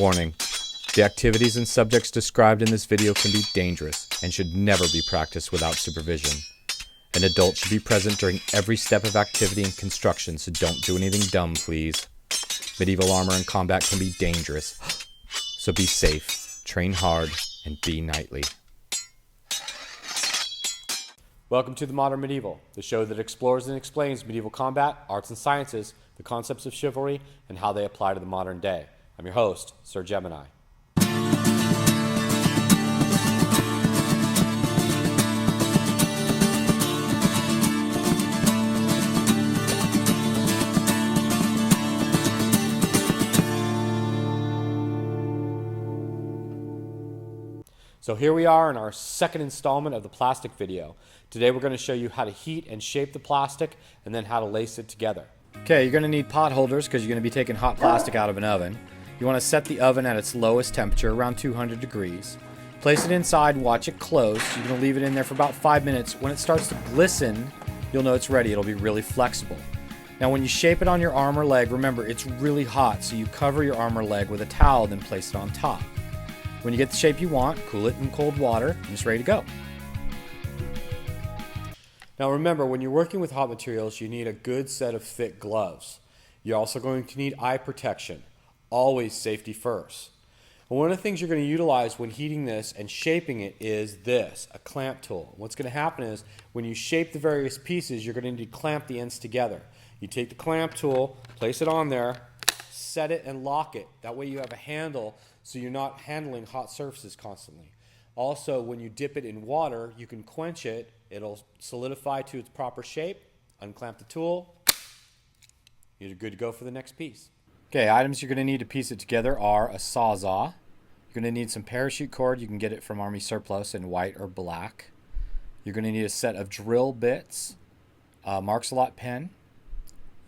Warning: the activities and subjects described in this video can be dangerous and should never be practiced without supervision. An adult should be present during every step of activity and construction, so don't do anything dumb, please. Medieval armor and combat can be dangerous, so be safe, train hard, and be knightly. Welcome to The Modern Medieval, the show that explores and explains medieval combat, arts and sciences, the concepts of chivalry, and how they apply to the modern day. I'm your host, Sir Gemini. So here we are in our second installment of the plastic video. Today we're going to show you how to heat and shape the plastic and then how to lace it together. Okay, you're going to need pot holders because you're going to be taking hot plastic out of an oven. You want to set the oven at its lowest temperature, around 200 degrees. Place it inside and watch it close. You're going to leave it in there for about 5 minutes. When it starts to glisten, you'll know it's ready. It'll be really flexible. Now when you shape it on your arm or leg, remember it's really hot, so you cover your arm or leg with a towel, then place it on top. When you get the shape you want, cool it in cold water, and it's ready to go. Now remember, when you're working with hot materials, you need a good set of thick gloves. You're also going to need eye protection. Always safety first. And one of the things you're going to utilize when heating this and shaping it is this, a clamp tool. What's going to happen is, when you shape the various pieces, you're going to need to clamp the ends together. You take the clamp tool, place it on there, set it and lock it. That way you have a handle so you're not handling hot surfaces constantly. Also, when you dip it in water, you can quench it. It'll solidify to its proper shape. Unclamp the tool. You're good to go for the next piece. Okay, items you're going to need to piece it together are a sawzall. You're going to need some parachute cord. You can get it from Army Surplus in white or black. You're going to need a set of drill bits, a Marks-a-Lot pen.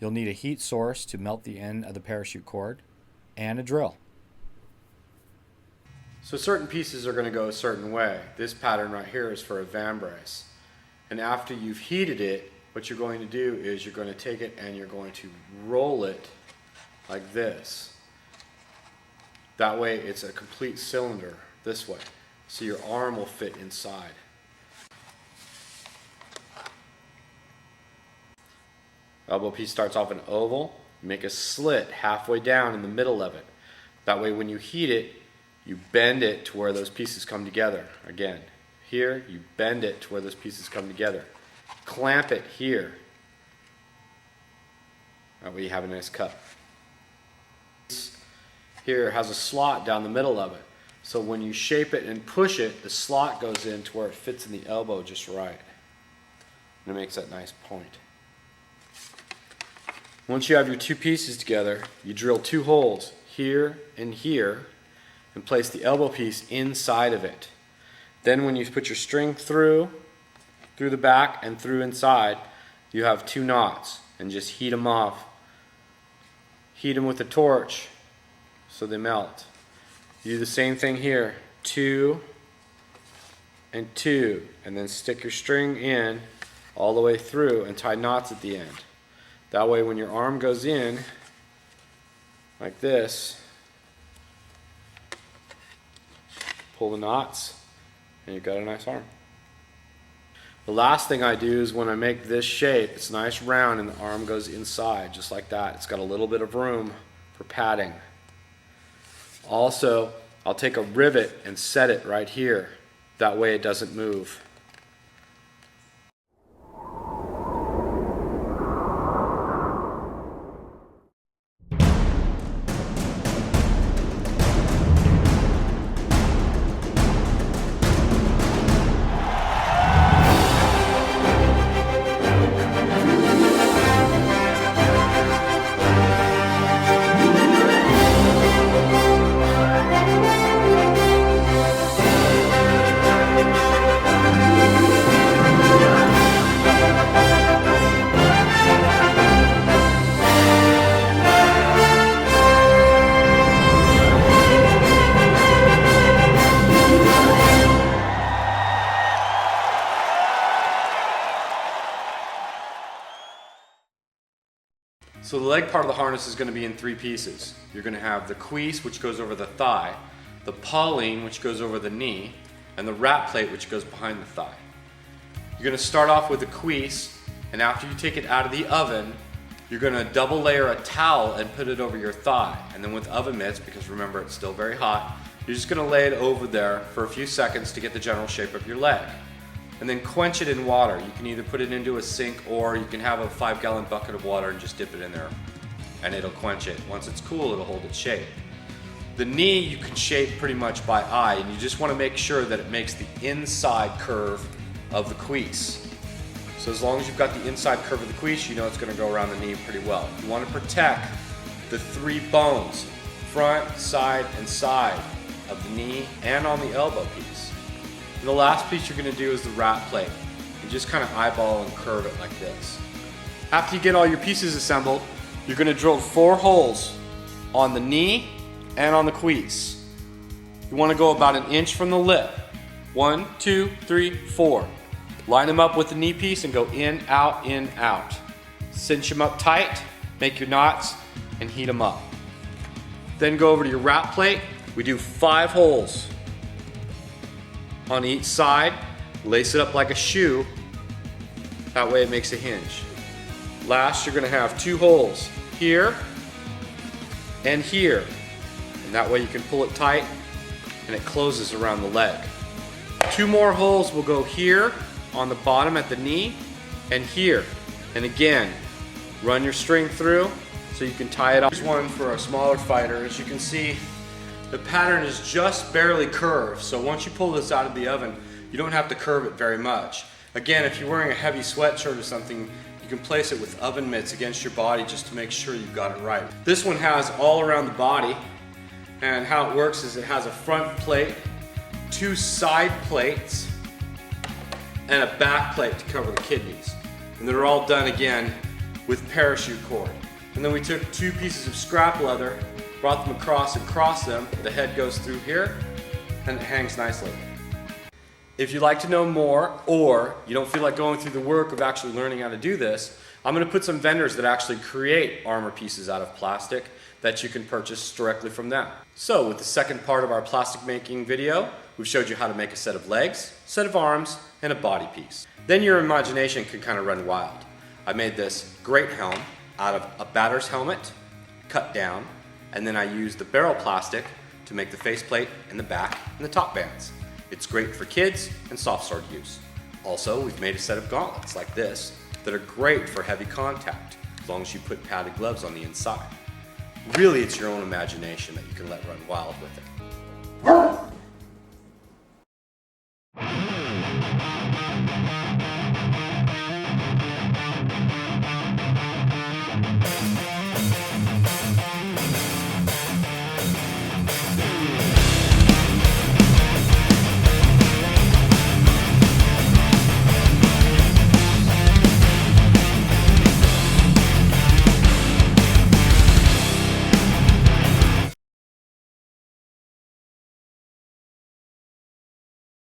You'll need a heat source to melt the end of the parachute cord, and a drill. So certain pieces are going to go a certain way. This pattern right here is for a vambrace. And after you've heated it, what you're going to do is you're going to take it and you're going to roll it like this. That way it's a complete cylinder this way. So your arm will fit inside. Elbow piece starts off an oval. Make a slit halfway down in the middle of it. That way when you heat it, you bend it to where those pieces come together. Again, here you bend it to where those pieces come together. Clamp it here. That way you have a nice cut. Here has a slot down the middle of it. So when you shape it and push it, the slot goes in to where it fits in the elbow just right. And it makes that nice point. Once you have your two pieces together, you drill two holes here and here and place the elbow piece inside of it. Then when you put your string through the back and through inside, you have two knots, and just heat them off. Heat them with a torch so they melt. You do the same thing here, 2 and 2, and then stick your string in all the way through and tie knots at the end. That way when your arm goes in like this, pull the knots and you've got a nice arm. The last thing I do is when I make this shape, it's nice round and the arm goes inside just like that. It's got a little bit of room for padding. Also, I'll take a rivet and set it right here. That way it doesn't move. leg part of the harness is going to be in 3 pieces. You're going to have the cuisse, which goes over the thigh, the pauline, which goes over the knee, and the rat plate, which goes behind the thigh. You're going to start off with the cuisse, and after you take it out of the oven, you're going to double layer a towel and put it over your thigh. And then with oven mitts, because remember it's still very hot, you're just going to lay it over there for a few seconds to get the general shape of your leg. And then quench it in water. You can either put it into a sink or you can have a 5-gallon bucket of water and just dip it in there and it'll quench it. Once it's cool, it'll hold its shape. The knee you can shape pretty much by eye, and you just want to make sure that it makes the inside curve of the cuisse. So as long as you've got the inside curve of the cuisse, you know it's going to go around the knee pretty well. You want to protect the 3 bones, front, side, and side of the knee and on the elbow piece. And the last piece you're going to do is the rat plate. You just kind of eyeball and curve it like this. After you get all your pieces assembled, you're going to drill 4 holes on the knee and on the cuisse. You want to go about 1 inch from the lip. 1, 2, 3, 4. Line them up with the knee piece and go in, out, in, out. Cinch them up tight, make your knots, and heat them up. Then go over to your rat plate. We do 5 holes on each side. Lace it up like a shoe. That way it makes a hinge. Last, you're going to have 2 holes here and here. And that way you can pull it tight and it closes around the leg. 2 more holes will go here on the bottom at the knee and here. And again, run your string through so you can tie it off. Here's one for a smaller fighter. As you can see, the pattern is just barely curved. So once you pull this out of the oven, you don't have to curve it very much. Again, if you're wearing a heavy sweatshirt or something, you can place it with oven mitts against your body just to make sure you've got it right. This one has all around the body, and how it works is it has a front plate, 2 side plates, and a back plate to cover the kidneys. And they're all done again with parachute cord. And then we took 2 pieces of scrap leather, brought them across and crossed them. The head goes through here and it hangs nicely. If you'd like to know more, or you don't feel like going through the work of actually learning how to do this, I'm going to put some vendors that actually create armor pieces out of plastic that you can purchase directly from them. So with the second part of our plastic making video, we've showed you how to make a set of legs, set of arms, and a body piece. Then your imagination can kind of run wild. I made this great helm out of a batter's helmet, cut down, and then I used the barrel plastic to make the faceplate and the back and the top bands. It's great for kids and soft sword use. Also, we've made a set of gauntlets like this that are great for heavy contact, as long as you put padded gloves on the inside. Really, it's your own imagination that you can let run wild with it.